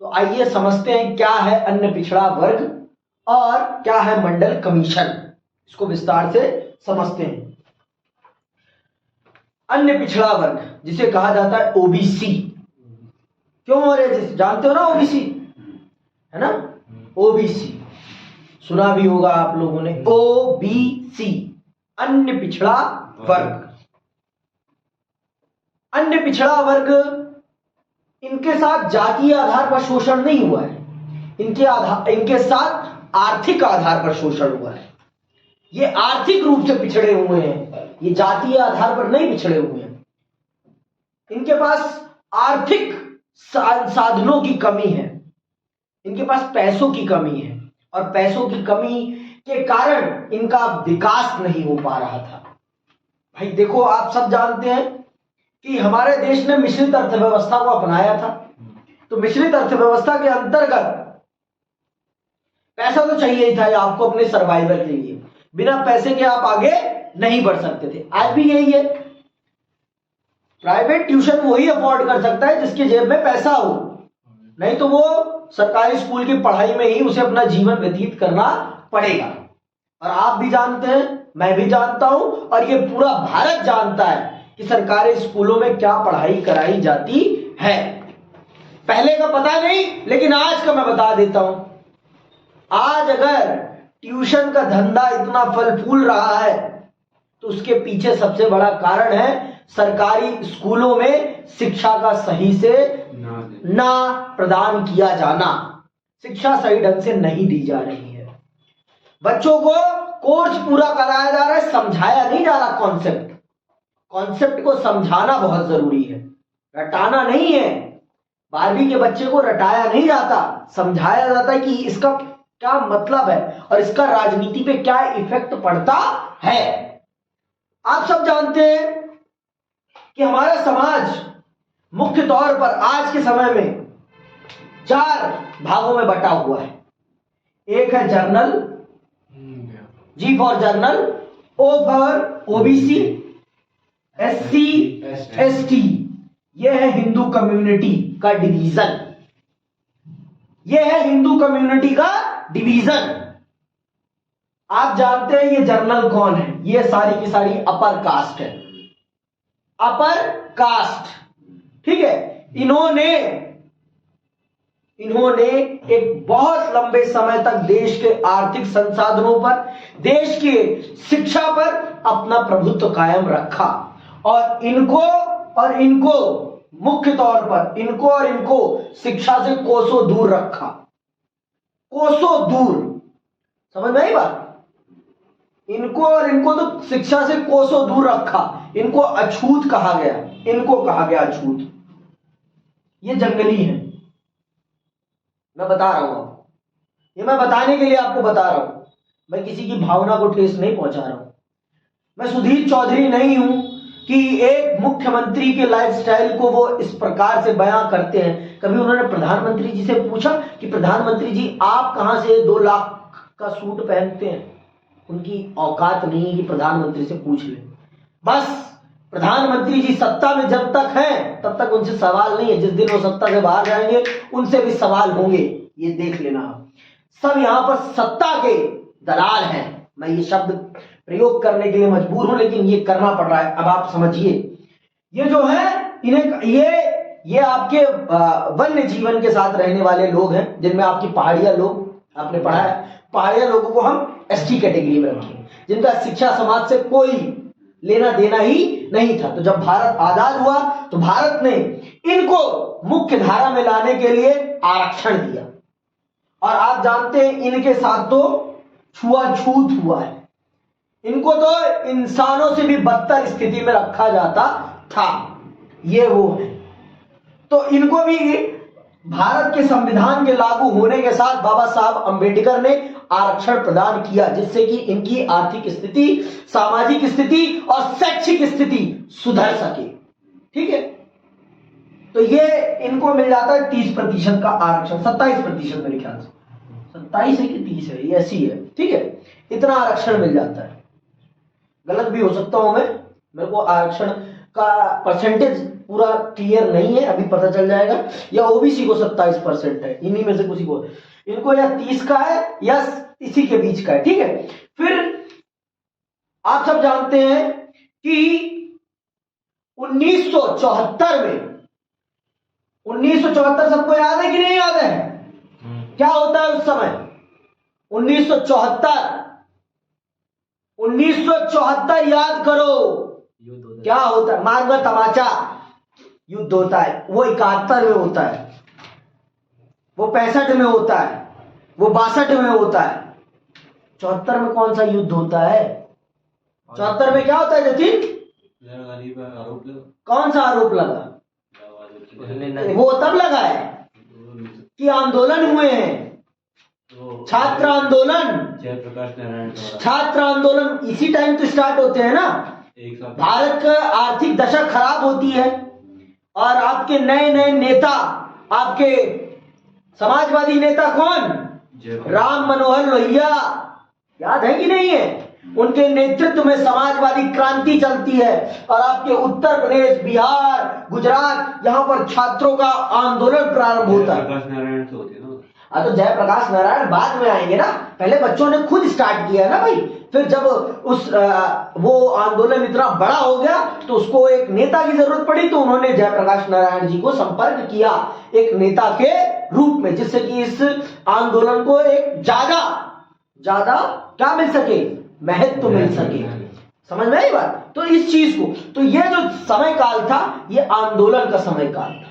तो आइए समझते हैं क्या है अन्य पिछड़ा वर्ग और क्या है मंडल कमीशन, इसको विस्तार से समझते हैं। अन्य पिछड़ा वर्ग जिसे कहा जाता है ओबीसी, क्यों हो रहे जानते हो ना, ओबीसी है ना, ओबीसी सुना भी होगा आप लोगों ने, ओबीसी अन्य पिछड़ा वर्ग। अन्य पिछड़ा वर्ग, इनके साथ जातीय आधार पर शोषण नहीं हुआ है, इनके साथ आर्थिक आधार पर शोषण हुआ है। ये आर्थिक रूप से पिछड़े हुए हैं, ये जातीय आधार पर नहीं पिछड़े हुए हैं। इनके पास आर्थिक साधनों की कमी है, इनके पास पैसों की कमी है, और पैसों की कमी के कारण इनका विकास नहीं हो पा रहा था। भाई देखो, आप सब जानते हैं कि हमारे देश ने मिश्रित अर्थव्यवस्था को अपनाया था। तो मिश्रित अर्थव्यवस्था के अंतर्गत पैसा तो चाहिए ही था आपको अपने सर्वाइवल के लिए, बिना पैसे के आप आगे नहीं बढ़ सकते थे। आज भी यही है, प्राइवेट ट्यूशन वही अफोर्ड कर सकता है जिसके जेब में पैसा हो, नहीं तो वो सरकारी स्कूल की पढ़ाई में ही उसे अपना जीवन व्यतीत करना पड़ेगा। और आप भी जानते हैं, मैं भी जानता हूं, और ये पूरा भारत जानता है कि सरकारी स्कूलों में क्या पढ़ाई कराई जाती है। पहले का पता नहीं, लेकिन आज का मैं बता देता हूं। आज अगर ट्यूशन का धंधा इतना फल फूल रहा है तो उसके पीछे सबसे बड़ा कारण है सरकारी स्कूलों में शिक्षा का सही से ना प्रदान किया जाना। शिक्षा सही ढंग से नहीं दी जा रही है, बच्चों को कोर्स पूरा कराया जा रहा है, समझाया नहीं जा रहा। कॉन्सेप्ट को समझाना बहुत जरूरी है, रटाना नहीं है। 12वीं के बच्चे को रटाया नहीं जाता, समझाया जाता है कि इसका क्या मतलब है और इसका राजनीति पे क्या इफेक्ट पड़ता है। आप सब जानते हैं कि हमारा समाज मुख्य तौर पर आज के समय में 4 भागों में बटा हुआ है। एक है general, G for general, O for OBC, SC ST, यह है हिंदू कम्युनिटी का डिवीजन, यह है हिंदू कम्युनिटी का डिवीजन। आप जानते हैं ये जर्नल कौन है, ये सारी की सारी अपर कास्ट है, अपर कास्ट, ठीक है। इन्होंने एक बहुत लंबे समय तक देश के आर्थिक संसाधनों पर, देश की शिक्षा पर अपना प्रभुत्व कायम रखा, और इनको मुख्य तौर पर इनको शिक्षा से कोसों दूर रखा, कोसों दूर, समझ में आई बात। इनको तो शिक्षा से कोसों दूर रखा, इनको अछूत कहा गया, इनको कहा गया अछूत। ये जंगली है, मैं बता रहा हूं, ये मैं बताने के लिए आपको बता रहा हूं, मैं किसी की भावना को ठेस नहीं पहुंचा रहा हूं। मैं सुधीर चौधरी नहीं हूं कि एक मुख्यमंत्री के लाइफस्टाइल को वो इस प्रकार से बयां करते हैं। कभी उन्होंने प्रधानमंत्री जी से पूछा कि प्रधानमंत्री जी आप कहां से 2 लाख का सूट पहनते हैं? उनकी औकात नहीं है कि प्रधानमंत्री से पूछ ले। बस प्रधानमंत्री जी सत्ता में जब तक हैं तब तक उनसे सवाल नहीं है, जिस दिन वो सत्ता से बाहर जाएंगे उनसे भी सवाल होंगे, ये देख लेना। सब यहां पर सत्ता के दलाल हैं। मैं ये शब्द प्रयोग करने के लिए मजबूर हूं, लेकिन ये करना पड़ रहा है। अब आप समझिए, ये जो है इन्हें ये आपके वन्य जीवन के साथ रहने वाले लोग हैं, जिनमें आपकी पहाड़िया लोग, आपने पढ़ा है, पहाड़िया लोगों को हम एसटी कैटेगरी में रखें, जिनका शिक्षा समाज से कोई लेना देना ही नहीं था। तो जब भारत आजाद हुआ तो भारत ने इनको मुख्य धारा में लाने के लिए आरक्षण दिया, और आप जानते हैं इनके साथ तो छुआछूत हुआ है। इनको तो इंसानों से भी बदतर स्थिति में रखा जाता था, ये वो है। तो इनको भी भारत के संविधान के लागू होने के साथ बाबा साहब अंबेडकर ने आरक्षण प्रदान किया, जिससे कि इनकी आर्थिक स्थिति, सामाजिक स्थिति और शैक्षिक स्थिति सुधर सके, ठीक है। तो ये इनको मिल जाता है 30% का आरक्षण, 27% मेरे ख्याल से, 27 है कि 30 है, ये ऐसी है, ठीक है। इतना आरक्षण मिल जाता है, गलत भी हो सकता हूं मैं, मेरे को आरक्षण का परसेंटेज पूरा क्लियर नहीं है, अभी पता चल जाएगा। या ओबीसी को 27% है, इन्हीं में से किसी को, इनको या 30 का है या इसी के बीच का है, ठीक है। फिर आप सब जानते हैं कि 1974 में, 1974 सबको याद है कि नहीं याद है? क्या होता है उस समय 1974 याद करो, क्या होता है? मारूंगा तमाचा युद्ध होता है, वो 71 में होता है, वो 65 में होता है, वो 62 में होता है। 74 में कौन सा युद्ध होता है? 74 में क्या होता है जतिन? कौन सा आरोप लगा? वो तब लगा है कि आंदोलन हुए हैं, छात्र आंदोलन, छात्र आंदोलन इसी टाइम तो स्टार्ट होते हैं ना। भारत का आर्थिक दशा खराब होती है और आपके नए नए नेता, आपके समाजवादी नेता कौन? राम मनोहर लोहिया, याद है कि नहीं है? उनके नेतृत्व में समाजवादी क्रांति चलती है और आपके उत्तर प्रदेश, बिहार, गुजरात, यहां पर छात्रों का आंदोलन प्रारंभ होता है। तो जयप्रकाश नारायण बाद में आएंगे ना, पहले बच्चों ने खुद स्टार्ट किया ना भाई। फिर जब वो आंदोलन इतना बड़ा हो गया तो उसको एक नेता की जरूरत पड़ी, तो उन्होंने जयप्रकाश नारायण जी को संपर्क किया एक नेता के रूप में, जिससे कि इस आंदोलन को एक ज्यादा क्या मिल सके, महत्व मिल सके। समझ में आई बात? तो इस चीज को, तो ये जो समय काल था ये आंदोलन का समय काल था।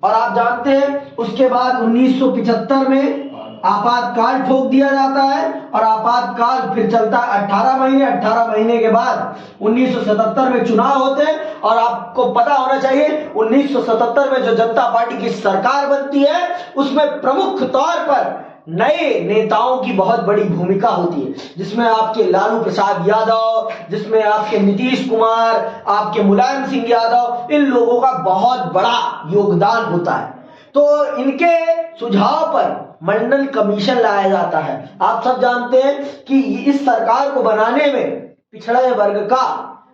और आप जानते हैं उसके बाद 1975 में आपातकाल ठोक दिया जाता है और आपातकाल फिर चलता है 18 महीने। 18 महीने के बाद 1977 में चुनाव होते हैं और आपको पता होना चाहिए 1977 में जो जनता पार्टी की सरकार बनती है उसमें प्रमुख तौर पर नए नेताओं की बहुत बड़ी भूमिका होती है, जिसमें आपके लालू प्रसाद यादव, जिसमें आपके नीतीश कुमार, आपके मुलायम सिंह यादव, इन लोगों का बहुत बड़ा योगदान होता है। तो इनके सुझाव पर मंडल कमीशन लाया जाता है। आप सब जानते हैं कि इस सरकार को बनाने में पिछड़े वर्ग का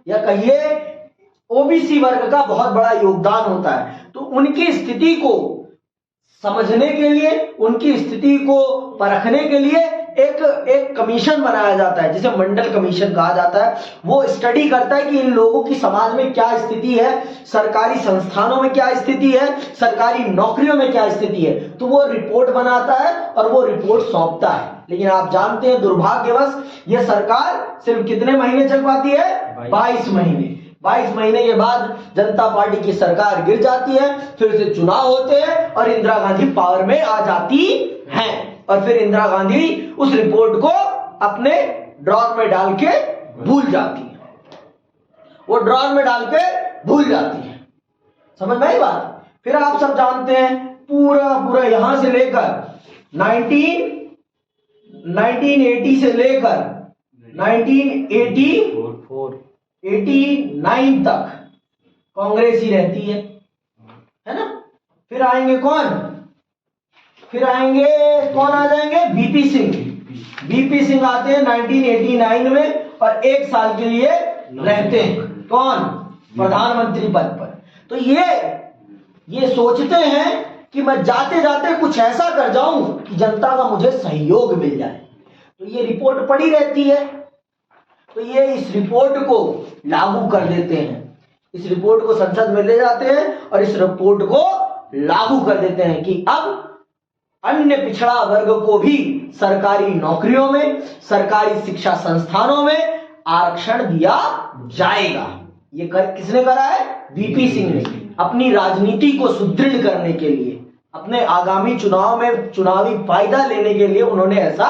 या कहिए ओबीसी वर्ग का बहुत बड़ा योगदान होता है। तो उनकी स्थिति को समझने के लिए, उनकी स्थिति को परखने के लिए एक कमीशन बनाया जाता है जिसे मंडल कमीशन कहा जाता है। वो स्टडी करता है कि इन लोगों की समाज में क्या स्थिति है, सरकारी संस्थानों में क्या स्थिति है, सरकारी नौकरियों में क्या स्थिति है। तो वो रिपोर्ट बनाता है और वो रिपोर्ट सौंपता है। लेकिन आप जानते हैं दुर्भाग्यवश ये सरकार सिर्फ कितने महीने चल पाती है? 22 महीने। 22 महीने के बाद जनता पार्टी की सरकार गिर जाती है, फिर से चुनाव होते हैं और इंदिरा गांधी पावर में आ जाती हैं। और फिर इंदिरा गांधी उस रिपोर्ट को अपने ड्रॉर में डाल के भूल जाती है, वो ड्रॉर में डाल के भूल जाती है। समझ में आई बात? फिर आप सब जानते हैं पूरा यहां से लेकर 1980 से लेकर 1989 तक कांग्रेस ही रहती है ना। फिर आएंगे कौन? फिर आएंगे कौन? आ जाएंगे बीपी सिंह। बीपी सिंह आते हैं 1989 में और 1 साल के लिए रहते हैं कौन? प्रधानमंत्री पद पर। तो ये सोचते हैं कि मैं जाते जाते कुछ ऐसा कर जाऊं कि जनता का मुझे सहयोग मिल जाए। तो ये रिपोर्ट पड़ी रहती है, तो ये इस रिपोर्ट को लागू कर देते हैं। इस रिपोर्ट को संसद में ले जाते हैं और इस रिपोर्ट को लागू कर देते हैं कि अब अन्य पिछड़ा वर्ग को भी सरकारी नौकरियों में, सरकारी शिक्षा संस्थानों में आरक्षण दिया जाएगा। ये किसने करा है? बीपी सिंह ने। अपनी राजनीति को सुदृढ़ करने के लिए, अपने आगामी चुनाव में चुनावी फायदा लेने के लिए उन्होंने ऐसा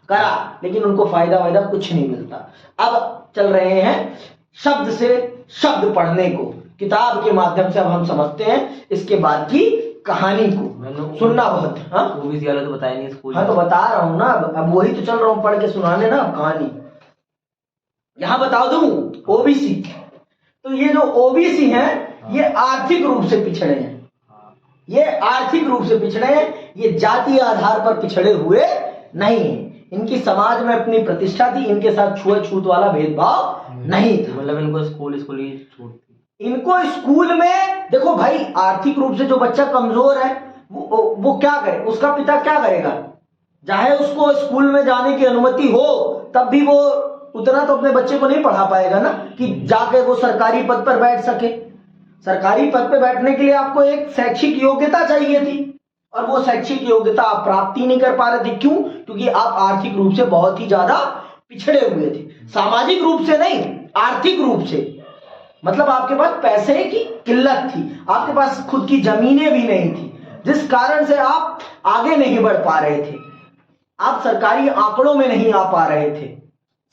करा, लेकिन उनको फायदा कुछ नहीं मिलता। अब चल रहे हैं शब्द से शब्द पढ़ने को, किताब के माध्यम से अब हम समझते हैं इसके बाद की कहानी को। सुनना बहुत, हाँ ओबीसी वाला तो बताया नहीं स्कूल। हाँ तो बता रहा हूं ना, अब वही तो चल रहा हूं पढ़ के सुनाने ना कहानी। यहां बता दूं ओबीसी, तो ये जो ओबीसी हैं ये आर्थिक रूप से पिछड़े हैं। ये आर्थिक रूप से पिछड़े हैं, ये जातीय आधार पर पिछड़े हुए नहीं है। इनकी समाज में अपनी प्रतिष्ठा थी, इनके साथ छुआछूत वाला भेदभाव नहीं था। मतलब इनको स्कूल की छूट थी। इनको स्कूल में देखो भाई, आर्थिक रूप से जो बच्चा कमजोर है वो क्या करे, उसका पिता क्या करेगा, चाहे उसको स्कूल में जाने की अनुमति हो तब भी वो उतना तो अपने बच्चे को नहीं पढ़ा पाएगा ना कि जाके वो सरकारी पद पर बैठ सके। सरकारी पद पर बैठने के लिए आपको एक शैक्षिक योग्यता चाहिए थी और वो शैक्षिक योग्यता आप प्राप्त ही नहीं कर पा रहे थे। क्यों? क्योंकि आप आर्थिक रूप से बहुत ही ज्यादा पिछड़े हुए थे, सामाजिक रूप से नहीं, आर्थिक रूप से। मतलब आपके पास पैसे की किल्लत थी, आपके पास खुद की जमीनें भी नहीं थी, जिस कारण से आप आगे नहीं बढ़ पा रहे थे, आप सरकारी आंकड़ों में नहीं आ पा रहे थे,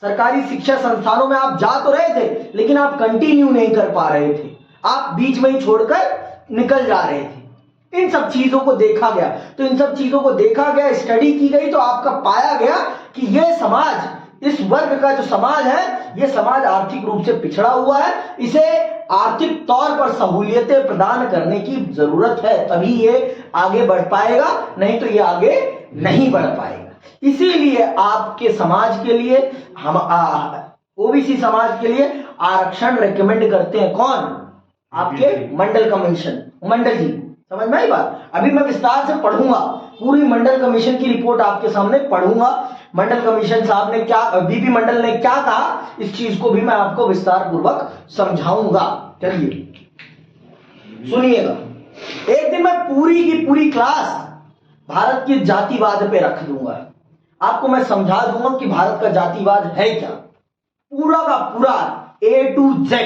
सरकारी शिक्षा संस्थानों में आप जा तो रहे थे लेकिन आप कंटिन्यू नहीं कर पा रहे थे, आप बीच में ही छोड़कर निकल जा रहे थे। इन सब चीजों को देखा गया, तो इन सब चीजों को देखा गया, स्टडी की गई, तो आपका पाया गया कि यह समाज, इस वर्ग का जो समाज है, यह समाज आर्थिक रूप से पिछड़ा हुआ है, इसे आर्थिक तौर पर सहूलियतें प्रदान करने की जरूरत है, तभी ये आगे बढ़ पाएगा, नहीं तो ये आगे नहीं बढ़ पाएगा। इसीलिए आपके समाज के लिए, हम ओबीसी समाज के लिए आरक्षण रेकमेंड करते हैं कौन? आपके मंडल कमीशन। मंडल जी, समझ में आई बात? अभी मैं विस्तार से पढ़ूंगा, पूरी मंडल कमीशन की रिपोर्ट आपके सामने पढ़ूंगा। मंडल कमीशन साहब ने क्या, बीपी मंडल ने क्या कहा, इस चीज को भी मैं आपको विस्तार पूर्वक समझाऊंगा। चलिए सुनिएगा। एक दिन मैं पूरी की पूरी क्लास भारत के जातिवाद पे रख दूंगा, आपको मैं समझा दूंगा कि भारत का जातिवाद है क्या, पूरा का पूरा A to Z,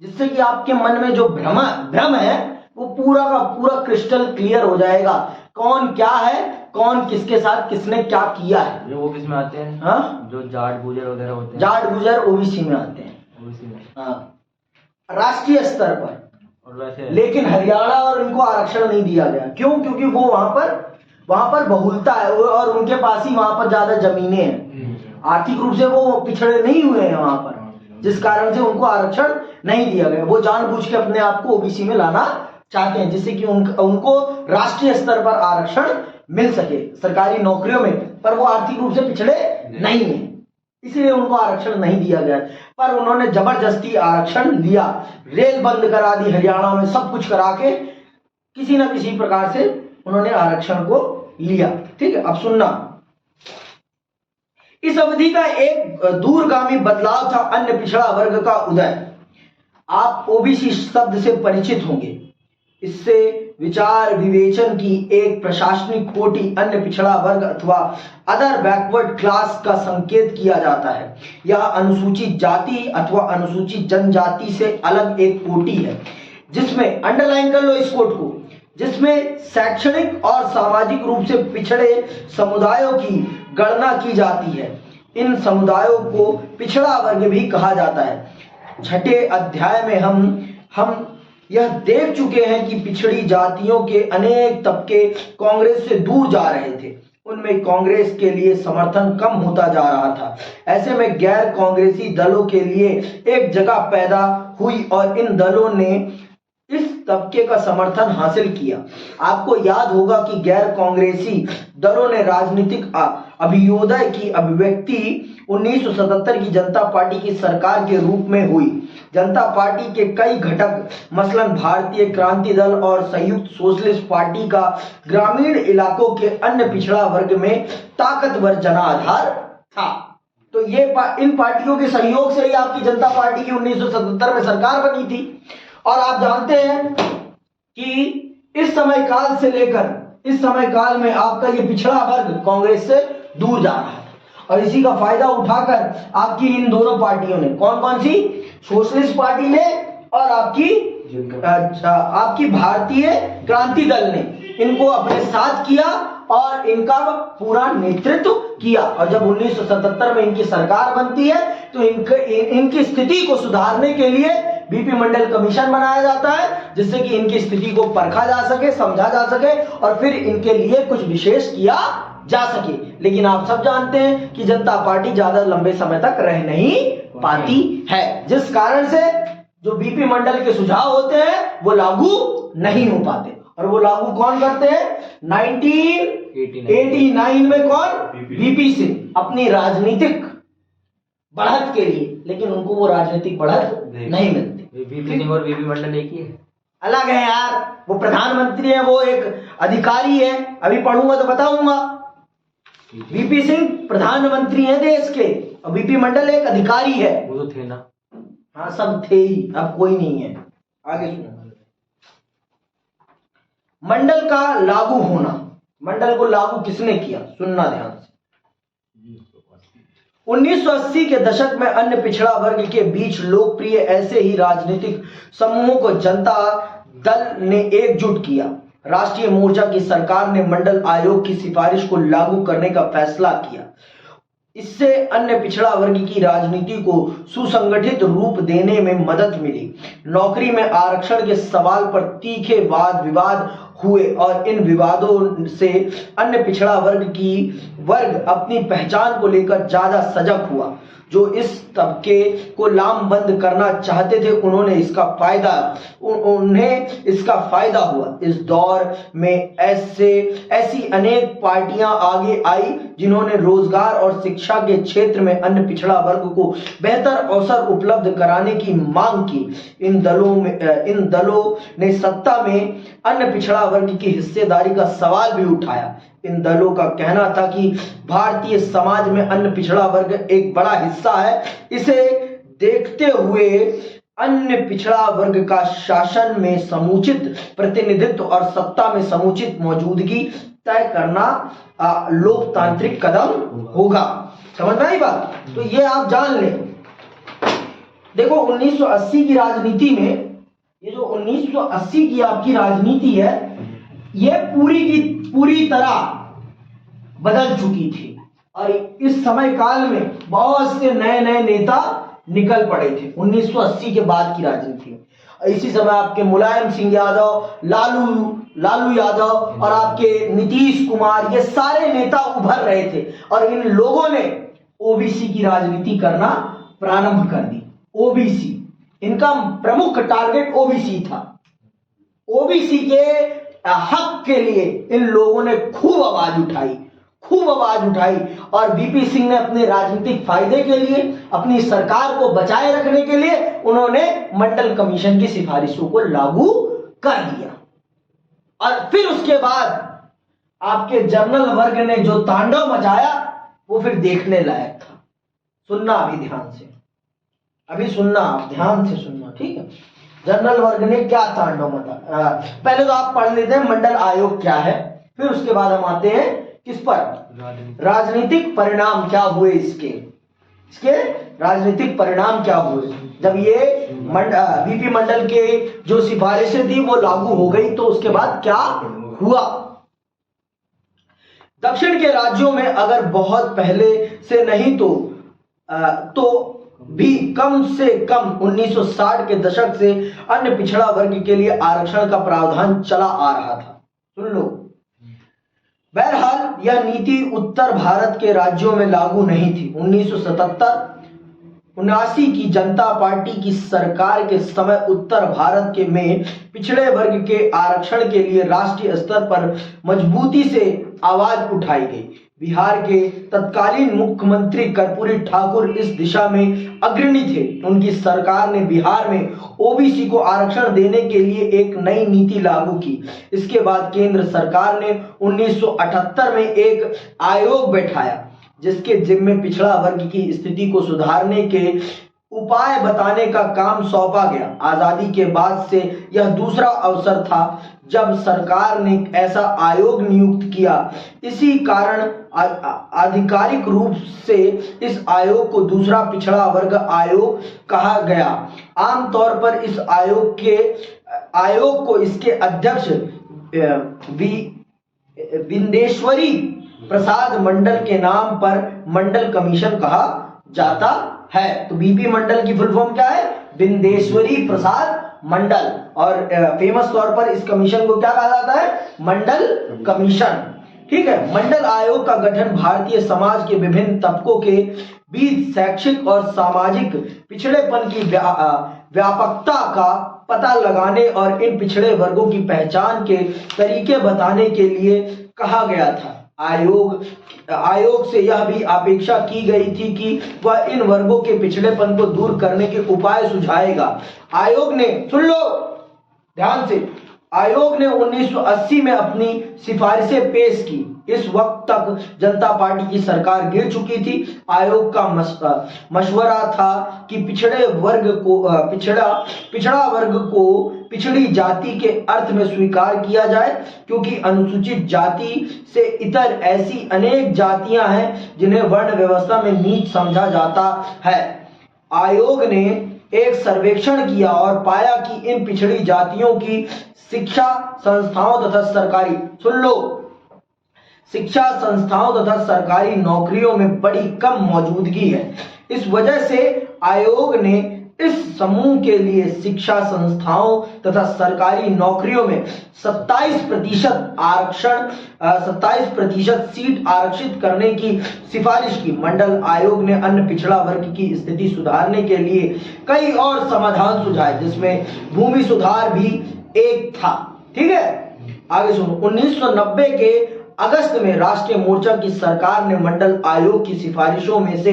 जिससे कि आपके मन में जो भ्रम है वो पूरा का पूरा क्रिस्टल क्लियर हो जाएगा, कौन क्या है, कौन किसके साथ किसने क्या किया है। जो ओबीसी में आते हैं, हाँ, जो जाट गुजर वगैरह होते हैं, जाट गुजर ओबीसी में आते हैं, ओबीसी में, हाँ, राष्ट्रीय स्तर पर। और वैसे लेकिन हरियाणा और इनको आरक्षण नहीं दिया गया, क्यों? क्योंकि वो वहां पर बहुलता है और उनके पास ही वहां पर ज्यादा जमीनें हैं, आर्थिक रूप से वो पिछड़े नहीं हुए हैं वहां पर, जिस कारण से उनको आरक्षण नहीं दिया गया। वो जानबूझ के अपने आप को ओबीसी में लाना चाहते हैं, जिससे कि उनको राष्ट्रीय स्तर पर आरक्षण मिल सके सरकारी नौकरियों में, पर वो आर्थिक रूप से पिछड़े नहीं है, इसलिए उनको आरक्षण नहीं दिया गया। पर उन्होंने जबरदस्ती आरक्षण लिया, रेल बंद करा दी हरियाणा में, सब कुछ करा के किसी ना किसी प्रकार से उन्होंने आरक्षण को लिया। ठीक है, अब सुनना। इस अवधि का एक दूरगामी बदलाव था अन्य पिछड़ा वर्ग का उदय। आप ओबीसी शब्द से परिचित होंगे, इससे विचार विवेचन की एक प्रशासनिक कोटि, अन्य पिछड़ा वर्ग अथवा अदर बैकवर्ड क्लास का संकेत किया जाता है। यह अनुसूचित जाति अथवा अनुसूचित जनजाति से अलग एक कोटि है, जिसमें, अंडरलाइन कर लो इस कोट को, जिसमें शैक्षणिक और सामाजिक रूप से पिछड़े समुदायों की गणना की जाती है। इन समुदायों को पिछड़ा वर्ग भी कहा जाता है। छठे अध्याय में हम यह देख चुके हैं कि पिछड़ी जातियों के अनेक तबके कांग्रेस से दूर जा रहे थे, उनमें कांग्रेस के लिए समर्थन कम होता जा रहा था। ऐसे में गैर कांग्रेसी दलों के लिए एक जगह पैदा हुई और इन दलों ने इस तबके का समर्थन हासिल किया। आपको याद होगा कि गैर कांग्रेसी दलों ने राजनीतिक अभ्युदय की अभिव्यक्ति 1977 की जनता पार्टी की सरकार के रूप में हुई। जनता पार्टी के कई घटक, मसलन भारतीय क्रांति दल और संयुक्त सोशलिस्ट पार्टी का ग्रामीण इलाकों के अन्य पिछड़ा वर्ग में ताकतवर जनाधार था। तो ये इन पार्टियों के सहयोग से ही आपकी जनता पार्टी की 1977 में सरकार बनी थी। और आप जानते हैं कि इस समय काल से लेकर इस समय काल में आपका ये पिछड़ा वर्ग कांग्रेस से दूर जा रहा था, और इसी का फायदा उठाकर आपकी इन दोनों पार्टियों ने, कौन कौन सी? सोशलिस्ट पार्टी ने और आपकी भारतीय क्रांति दल ने इनको अपने साथ किया और इनका पूरा नेतृत्व किया। और जब 1977 में इनकी सरकार बनती है तो इनकी स्थिति को सुधारने के लिए बीपी मंडल कमीशन बनाया जाता है, जिससे कि इनकी स्थिति को परखा जा सके, समझा जा सके और फिर इनके लिए कुछ विशेष किया जा सके। लेकिन आप सब जानते हैं कि जनता पार्टी ज्यादा लंबे समय तक रह नहीं पाती है, जिस कारण से जो बीपी मंडल के सुझाव होते हैं वो लागू नहीं हो पाते। और वो लागू कौन करते हैं? 1989 में कौन? बीपी से, अपनी राजनीतिक बढ़त के लिए। लेकिन उनको वो राजनीतिक बढ़त नहीं मिलती। वीपी सिंह और वीपी मंडल एक ही है? अलग है यार, वो प्रधानमंत्री है, वो एक अधिकारी है, अभी पढ़ूंगा तो बताऊंगा। वीपी सिंह प्रधानमंत्री है देश के और वीपी मंडल एक अधिकारी है। वो तो थे ना। हाँ सब थे ही, अब कोई नहीं है। आगे सुनो। मंडल का लागू होना, मंडल को लागू किसने किया, सुनना ध्यान से। 1980 के दशक में अन्य पिछड़ा वर्ग के बीच लोकप्रिय ऐसे ही राजनीतिक समूहों को जनता दल ने एकजुट किया। राष्ट्रीय मोर्चा की सरकार ने मंडल आयोग की सिफारिश को लागू करने का फैसला किया। इससे अन्य पिछड़ा वर्ग की राजनीति को सुसंगठित रूप देने में मदद मिली। नौकरी में आरक्षण के सवाल पर तीखे वाद विवाद हुए और इन विवादों से अन्य पिछड़ा वर्ग अपनी पहचान को लेकर ज्यादा सजग हुआ। जो इस तबके को लामबंद करना चाहते थे उन्हें इसका फायदा हुआ। इस दौर में ऐसी अनेक पार्टियां आगे आई जिन्होंने रोजगार और शिक्षा के क्षेत्र में अन्य पिछड़ा वर्ग को बेहतर अवसर उपलब्ध कराने की मांग की। इन दलों ने सत्ता में अन्य पिछड़ा वर्ग की हिस्सेदारी का सवाल भी उठाया। इन दलों का कहना था कि भारतीय समाज में अन्य पिछड़ा वर्ग एक बड़ा हिस्सा है। इसे देखते हुए अन्य पिछड़ा वर्ग का शासन में समुचित प्रतिनिधित्व और सत्ता में समुचित मौजूदगी तय करना लोकतांत्रिक कदम होगा। समझ में आई बात? तो ये आप जान लें। देखो 1980 की राजनीति में, ये जो 1980 की आपकी राजनीति है, ये पूरी की पूरी तरह बदल चुकी थी और इस समय काल में बहुत से नए नए नेता निकल पड़े थे 1980 के बाद की राजनीति में। इसी समय आपके मुलायम सिंह यादव, लालू यादव और आपके नीतीश कुमार, ये सारे नेता उभर रहे थे और इन लोगों ने ओबीसी की राजनीति करना प्रारंभ कर दी। ओबीसी, इनका प्रमुख टारगेट ओबीसी था। ओबीसी के हक के लिए इन लोगों ने खूब आवाज उठाई और वीपी सिंह ने अपने राजनीतिक फायदे के लिए, अपनी सरकार को बचाए रखने के लिए उन्होंने मंडल कमीशन की सिफारिशों को लागू कर दिया। और फिर उसके बाद आपके जनरल वर्ग ने जो तांडव मचाया वो फिर देखने लायक था। सुनना अभी ध्यान से, अभी सुनना, आप ध्यान से सुनना, ठीक है। जनरल वर्ग ने क्या तांडव मचा, पहले तो आप पढ़ लेते हैं मंडल आयोग क्या है, फिर उसके बाद हम आते हैं किस पर, राजनीतिक परिणाम क्या हुए इसके राजनीतिक परिणाम क्या हुए जब ये वीपी मंडल के जो सिफारिशें थी वो लागू हो गई, तो उसके बाद क्या हुआ। दक्षिण के राज्यों में अगर बहुत पहले से नहीं तो भी कम से कम 1960 के दशक से अन्य पिछड़ा वर्ग के लिए आरक्षण का प्रावधान चला आ रहा था। सुन लो, बहरहाल यह नीति उत्तर भारत के राज्यों में लागू नहीं थी। 1977-79 की जनता पार्टी की सरकार के समय उत्तर भारत में पिछड़े वर्ग के आरक्षण के लिए राष्ट्रीय स्तर पर मजबूती से आवाज उठाई गई। बिहार के तत्कालीन मुख्यमंत्री कर्पूरी ठाकुर इस दिशा में अग्रणी थे। उनकी सरकार ने बिहार में ओबीसी को आरक्षण देने के लिए एक नई नीति लागू की। इसके बाद केंद्र सरकार ने 1978 में एक आयोग बैठाया जिसके जिम्मे पिछड़ा वर्ग की स्थिति को सुधारने के उपाय बताने का काम सौंपा गया। आजादी के बाद से यह दूसरा अवसर था जब सरकार ने ऐसा आयोग नियुक्त किया। इसी कारण आधिकारिक रूप से इस आयोग को दूसरा पिछड़ा वर्ग आयोग कहा गया। आमतौर पर इस आयोग को इसके अध्यक्ष विंदेश्वरी प्रसाद मंडल के नाम पर मंडल कमीशन कहा जाता है। तो बीपी मंडल की फुल फॉर्म क्या है, विंदेश्वरी प्रसाद मंडल, और फेमस तौर पर इस कमीशन को क्या कहा जाता है, मंडल कमीशन। ठीक है। मंडल आयोग का गठन भारतीय समाज के विभिन्न तबकों के बीच शैक्षिक और सामाजिक पिछड़ेपन की व्यापकता का पता लगाने और इन पिछड़े वर्गों की पहचान के तरीके बताने के लिए कहा गया था। आयोग से यह भी अपेक्षा की गई थी कि वह इन वर्गों के पिछड़ेपन को दूर करने के उपाय सुझाएगा। आयोग ने, सुन लो ध्यान से, आयोग ने 1980 में अपनी सिफारिशें पेश की। इस वक्त तक जनता पार्टी की सरकार गिर चुकी थी। आयोग का मशवरा था कि पिछड़ा वर्ग को पिछड़ी जाति के अर्थ में स्वीकार किया जाए, क्योंकि अनुसूचित जाति से इतर ऐसी अनेक जातियां हैं जिन्हें वर्ण व्यवस्था में नीच समझा जाता है। आयोग ने एक सर्वेक्षण किया और पाया कि इन पिछड़ी जातियों की शिक्षा संस्थाओं तथा सरकारी, सुन लो, शिक्षा संस्थाओं तथा सरकारी नौकरियों में बड़ी कम मौजूदगी है। इस वजह से आयोग ने इस समूह के लिए शिक्षा संस्थाओं तथा सरकारी नौकरियों में 27% सीट आरक्षित करने की सिफारिश की। मंडल आयोग ने अन्य पिछड़ा वर्ग की स्थिति सुधारने के लिए कई और समाधान सुझाए, जिसमें भूमि सुधार भी एक था। ठीक है, आगे सुनो। 1990 के अगस्त में राष्ट्रीय मोर्चा की सरकार ने मंडल आयोग की सिफारिशों में से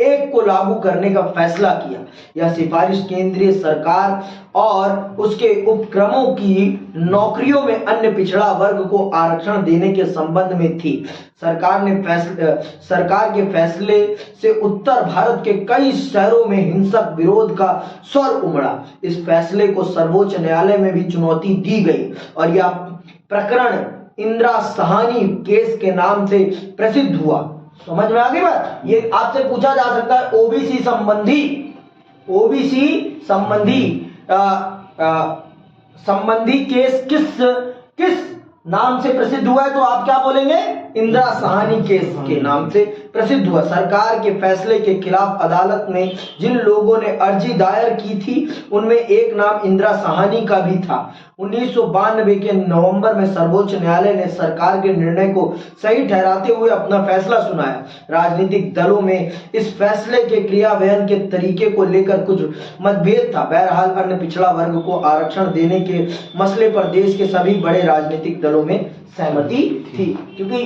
एक को लागू करने का फैसला किया। यह सिफारिश केंद्रीय सरकार और उसके उपक्रमों की नौकरियों में अन्य पिछड़ा वर्ग को आरक्षण देने के संबंध में थी। सरकार के फैसले से उत्तर भारत के कई शहरों में हिंसक विरोध का स्वर उमड़ा। इस फैसले को सर्वोच्च न्यायालय में भी चुनौती दी गई और यह प्रकरण इंदिरा साहनी केस के नाम से प्रसिद्ध हुआ। समझ में आ गई बात? ये आपसे पूछा जा सकता है, ओबीसी संबंधी केस किस नाम से प्रसिद्ध हुआ है? तो आप क्या बोलेंगे? इंदिरा साहनी केस के नाम से प्रसिद्ध हुआ। सरकार के फैसले के खिलाफ अदालत में जिन लोगों ने अर्जी दायर की थी उनमें एक नाम इंदिरा साहनी का भी था। 1992 के नवंबर में सर्वोच्च न्यायालय ने सरकार के निर्णय को सही ठहराते हुए अपना फैसला सुनाया। राजनीतिक दलों में इस फैसले के क्रियान्वयन के तरीके को लेकर कुछ मतभेद था। बहरहाल अन्य पिछड़ा वर्ग को आरक्षण देने के मसले पर देश के सभी बड़े राजनीतिक दलों में सहमति थी, क्योंकि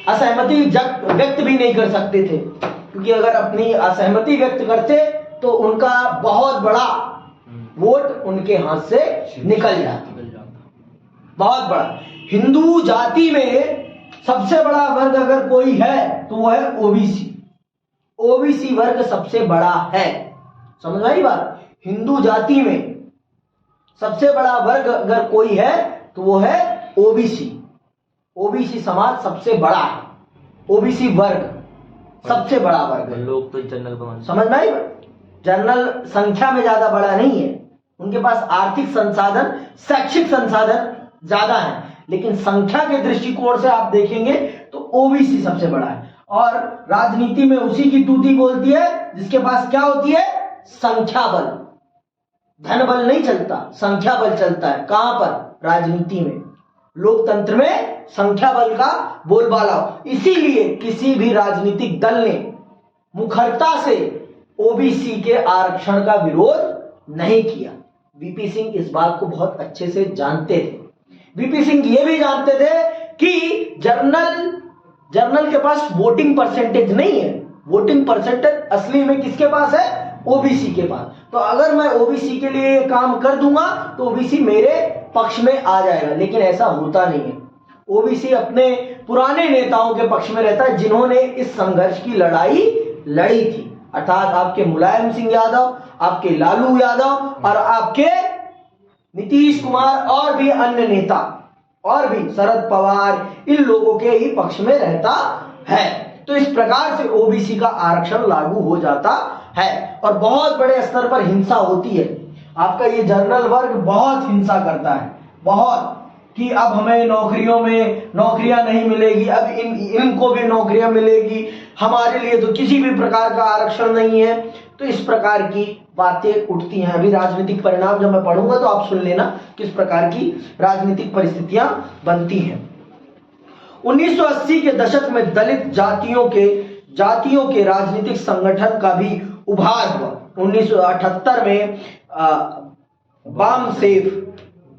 असहमति व्यक्त भी नहीं कर सकते थे, क्योंकि अगर अपनी असहमति व्यक्त करते तो उनका बहुत बड़ा वोट उनके हाथ से निकल जाता, बहुत बड़ा। हिंदू जाति में सबसे बड़ा वर्ग अगर कोई है तो वो है ओबीसी वर्ग सबसे बड़ा है। समझ आई बात? हिंदू जाति में सबसे बड़ा वर्ग अगर कोई है तो वो है ओबीसी समाज सबसे बड़ा है। ओबीसी वर्ग सबसे बड़ा वर्ग है। लोग तो जनरल पर, समझ में आई? जनरल संख्या में ज्यादा बड़ा नहीं है, उनके पास आर्थिक संसाधन, शैक्षिक संसाधन ज्यादा है, लेकिन संख्या के दृष्टिकोण से आप देखेंगे तो ओबीसी सबसे बड़ा है। और राजनीति में उसी की तूती बोलती है जिसके पास क्या होती है? संख्या बल। धन बल नहीं चलता, संख्या बल चलता है। कहां पर? राजनीति में, लोकतंत्र में संख्या बल का बोलबाला। इसीलिए किसी भी राजनीतिक दल ने मुखरता से ओबीसी के आरक्षण का विरोध नहीं किया। वीपी सिंह इस बात को बहुत अच्छे से जानते थे। वीपी सिंह ये भी जानते थे कि जर्नल के पास वोटिंग परसेंटेज नहीं है। वोटिंग परसेंटेज असली में किसके पास है? ओबीसी के पास। तो अगर मैं ओबीसी के लिए काम कर दूंगा तो ओबीसी मेरे पक्ष में आ जाएगा, लेकिन ऐसा होता नहीं है। ओबीसी अपने पुराने नेताओं के पक्ष में रहता है जिन्होंने इस संघर्ष की लड़ाई लड़ी थी, अर्थात आपके मुलायम सिंह यादव, आपके लालू यादव और आपके नीतीश कुमार और भी अन्य नेता और भी शरद पवार, इन लोगों के ही पक्ष में रहता है। तो इस प्रकार से ओबीसी का आरक्षण लागू हो जाता है और बहुत बड़े स्तर पर हिंसा होती है। आपका ये जनरल वर्ग बहुत हिंसा करता है, बहुत, कि अब हमें नौकरियों में नौकरियां नहीं मिलेगी, अब इनको भी नौकरियां मिलेगी, हमारे लिए तो किसी भी प्रकार का आरक्षण नहीं है। तो इस प्रकार की बातें उठती हैं। अभी राजनीतिक परिणाम जब मैं पढ़ूंगा तो आप सुन लेना किस प्रकार की राजनीतिक परिस्थितियां बनती हैं। 1980 के दशक में दलित जातियों के राजनीतिक संगठन का भी उभार हुआ। 1978 में BAMCEF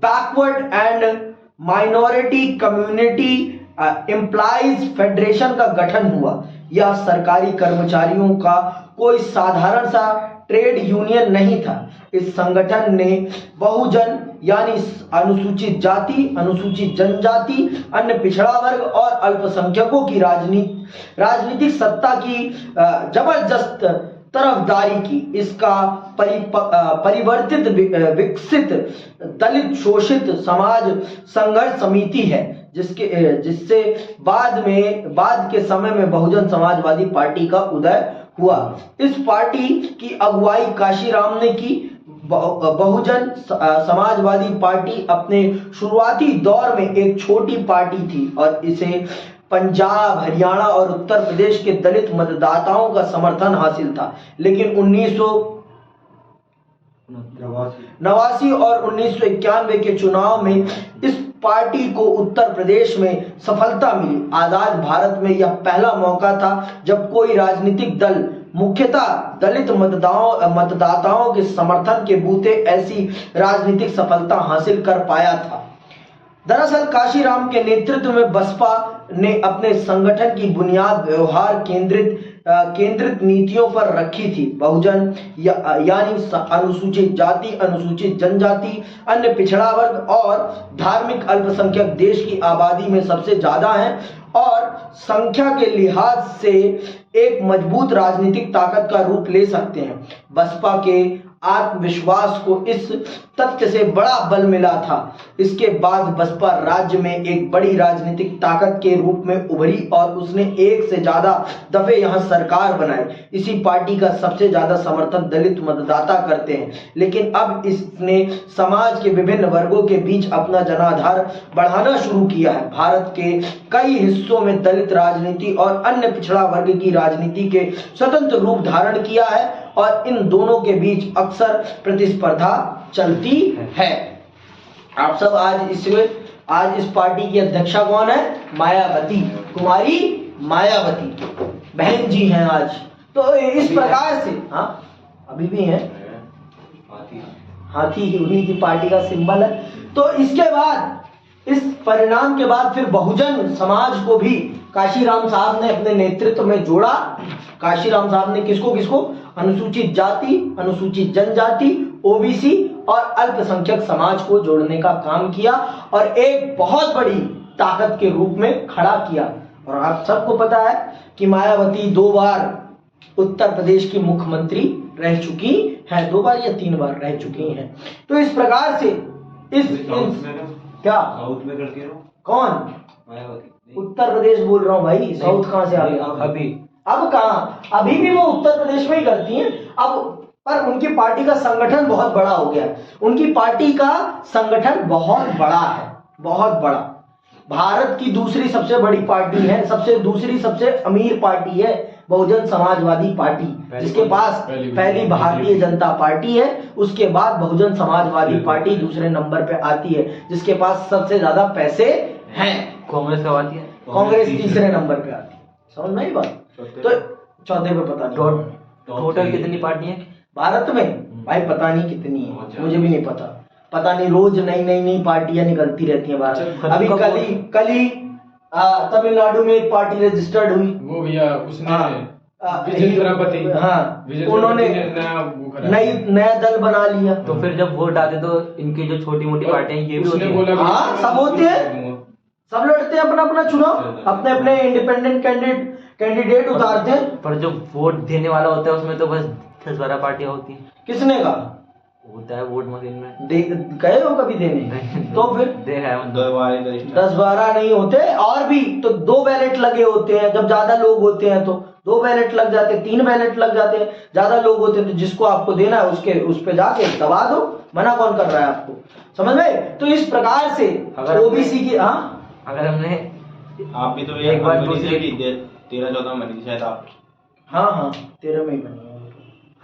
backward and minority community employees federation का गठन हुआ। यह सरकारी कर्मचारियों का कोई साधारण सा ट्रेड यूनियन नहीं था। इस संगठन ने बहुजन यानी अनुसूचित जाति, अनुसूचित जनजाति, अन्य पिछड़ा वर्ग और अल्पसंख्यकों की राजनीतिक सत्ता की जबरदस्त तरफदारी की। इसका परिवर्तित विकसित दलित शोषित समाज संघर्ष समिति है, जिससे बाद के समय में बहुजन समाजवादी पार्टी का उदय हुआ। इस पार्टी की अगुवाई काशीराम ने की। बहुजन समाजवादी पार्टी अपने शुरुआती दौर में एक छोटी पार्टी थी और इसे पंजाब, हरियाणा और उत्तर प्रदेश के दलित मतदाताओं का समर्थन हासिल था। लेकिन 1989 और 1991 के चुनाव में इस पार्टी को उत्तर प्रदेश में सफलता मिली। आजाद भारत में यह पहला मौका था जब कोई राजनीतिक दल मुख्यतः दलित मतदाताओं के समर्थन के बूते ऐसी राजनीतिक सफलता हासिल कर पाया था। दरअसल काशीराम के नेतृत्व में बसपा ने अपने संगठन की बुनियाद व्यवहार केंद्रित नीतियों पर रखी थी। बहुजन यानी अनुसूचित जाति, अनुसूचित जनजाति, अन्य पिछड़ा वर्ग और धार्मिक अल्पसंख्यक देश की आबादी में सबसे ज्यादा हैं और संख्या के लिहाज से एक मजबूत राजनीतिक ताकत का रूप ले सकते हैं। बसपा के आत्मविश्वास को इस तथ्य से बड़ा बल मिला था। इसके बाद बसपा राज्य में एक बड़ी राजनीतिक ताकत के रूप में उभरी और उसने एक से ज्यादा दफे यहां सरकार बनाई। इसी पार्टी का सबसे ज्यादा समर्थन दलित मतदाता करते हैं, लेकिन अब इसने समाज के विभिन्न वर्गों के बीच अपना जनाधार बढ़ाना शुरू किया है। भारत के कई हिस्सों में दलित राजनीति और अन्य पिछड़ा वर्ग की राजनीति के स्वतंत्र रूप धारण किया है और इन दोनों के बीच अक्सर प्रतिस्पर्धा चलती है। आप सब आज इस पार्टी की अध्यक्षा कौन है? मायावती, कुमारी मायावती बहन जी हैं आज। तो इस प्रकार से अभी भी हैं, हाथी ही उन्हीं की पार्टी का सिंबल है। तो इसके बाद इस परिणाम के बाद फिर बहुजन समाज को भी काशीराम साहब ने अपने नेतृत्व में जोड़ा। काशीराम साहब ने किसको अनुसूचित जाति, अनुसूचित जनजाति, ओबीसी और अल्पसंख्यक समाज को जोड़ने का काम किया और एक बहुत बड़ी ताकत के रूप में खड़ा किया। और आप सबको पता है कि मायावती 2 बार उत्तर प्रदेश की मुख्यमंत्री रह चुकी हैं, 2 बार या 3 बार रह चुकी हैं। तो इस प्रकार से क्या साउथ में करती है कौन? मायावती। उत्तर प्रदेश बोल रहा हूँ भाई, साउथ कहाँ से आ गया? अब कहाँ, अभी भी वो उत्तर प्रदेश में ही करती हैं। अब पर उनकी पार्टी का संगठन बहुत बड़ा हो गया। उनकी पार्टी का संगठन बहुत बड़ा है, बहुत बड़ा। भारत की दूसरी सबसे बड़ी पार्टी है, दूसरी सबसे अमीर पार्टी है बहुजन समाजवादी पार्टी, जिसके पास पहली भारतीय जनता पार्टी है, उसके बाद बहुजन समाजवादी पार्टी दूसरे नंबर पे आती है, जिसके पास सबसे ज्यादा पैसे हैं। कांग्रेस कब आती है? कांग्रेस तीसरे नंबर पे आती है। समझ में आई बात? तो चौथे पे पता नहीं टोटल कितनी पार्टी है भारत में? भाई पता नहीं कितनी है, मुझे भी नहीं पता नहीं। रोज नई पार्टियां निकलती रहती हैं भारत। अभी कल ही तमिलनाडु में एक पार्टी रजिस्टर्ड हुई, वो भैया उसने उन्होंने नया दल बना लिया। तो फिर जब वोट आते तो इनकी जो छोटी मोटी पार्टियां ये भी होती हैं। हाँ, सब होते हैं, सब लड़ते हैं अपना चुनाव, अपने इंडिपेंडेंट कैंडिडेट उतारते हैं। पर जो वोट देने वाला होता है उसमें तो बस 10-12 पार्टियां होती हैं। किसने कहा? होता है वोट मशीन में। गए हो कभी देने? तो फिर देखा है 10-12 नहीं होते, और भी तो 2 बैलेट लगे होते हैं। जब ज्यादा लोग होते हैं तो 2 बैलेट लग जाते हैं, 3 बैलेट लग जाते हैं। ज्यादा लोग होते हैं तो जिसको आपको देना है उस पे जाके दबा दो। मना कौन कर रहा है आपको? समझ में? तो इस प्रकार से ओबीसी की अगर हमने आप भी तो एक बार दूसरे 13-14 में बनी शायद आप। हाँ 13 में ही बनी है।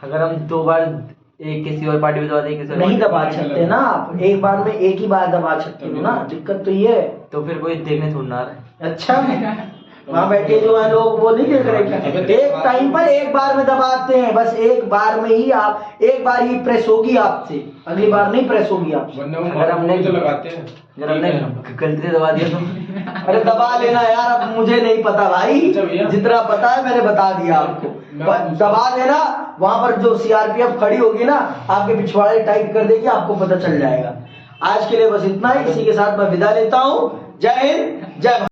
अगर हम 2 बार एक किसी और पार्टी में दबा दें, किसी नहीं दबा सकते ना आप, एक बार में एक ही बार दबा सकते हो ना। दिक्कत तो ये है। तो फिर कोई देखने थोड़ा ना आ रहा है। अच्छा वहां बैठे जो है लोग वो नहीं देख रहे क्या? एक टाइम पर एक बार में दबाते हैं, बस एक बार में ही आप, एक बार ही प्रेस होगी आपसे, अगली बार नहीं प्रेस होगी आपसे। अगर हमने तो लगाते हैं, अगर हमने गलती से दबा दिया तो अरे दबा लेना यार, अब मुझे नहीं पता भाई, अच्छा भैया। जितना पता है मैंने बता दिया आपको। दबा देना, वहां पर जो सीआरपीएफ खड़ी होगी ना, आपके पिछवाड़े टाइट कर देगी, आपको पता चल जाएगा। आज के लिए बस इतना ही, इसी के साथ मैं विदा लेता हूँ। जय हिंद, जय भारत।